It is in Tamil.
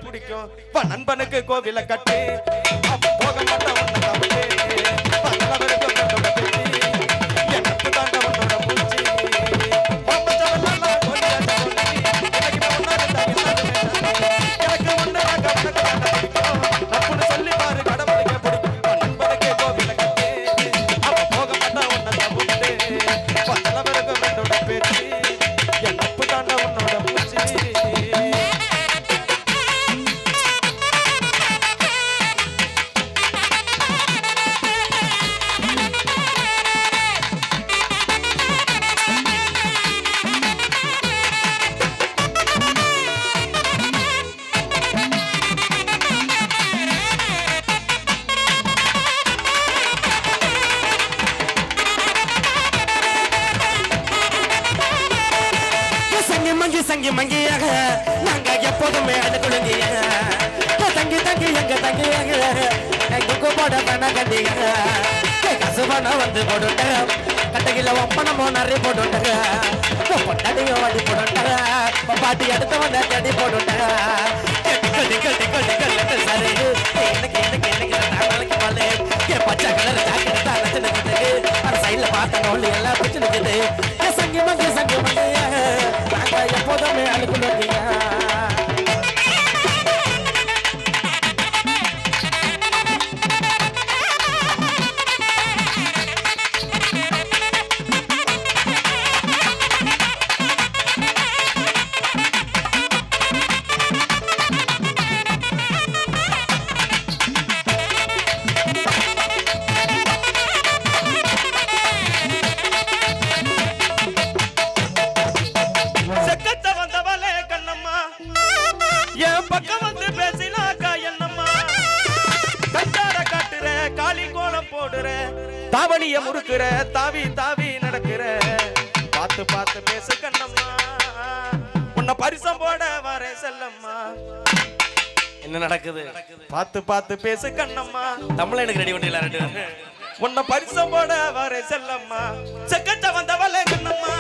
பிடிக்கும் நண்பனுக்கு கோவில கட்டு போக மாட்டேன் சங்கி மங்கியாக நாங்க எப்போதுமே அனுக்குழுங்கிய தங்கி தங்கி எங்க தங்கியாக எங்க போட பண்ண கண்டிங்க கசுபண வந்து போட்டுட்ட கட்டகில ஒப்பனமோ நிறைய போட்டுட்டாங்க பொட்டாட்டியோ வாடி போட்டுட்டாங்க பாட்டி அடுத்த வந்த கடி போட்டுட்டாங்க சரி எனக்கு எனக்கு எனக்கு நாளைக்கு பாலே பச்சை கலர் ஜாக்கெட் தான் நச்சுனுக்குது அந்த சைட்ல பார்த்த நோல் எல்லாம் பிடிச்சுனுக்குது சங்கி மங்கியாக எப்போதுமே அனுக்குள்ளீங்க பக்கம் வந்து பேசினாக்கா என்னம்மா கண்டார காட்டுற காளி கோலம் போடுற தாவணிய முறுக்குற தாவி தாவி நடக்கிற பார்த்து பார்த்து பேசு கண்ணம்மா உன்னை பரிசம் போட வர செல்லம்மா என்ன நடக்குது பார்த்து பார்த்து பேசு கண்ணம்மா தமிழ் எனக்கு ரெடி பண்ணிடலாம் ரெண்டு உன்னை பரிசம் போட வர செல்லம்மா செக்கச்ச வந்தவளே கண்ணம்மா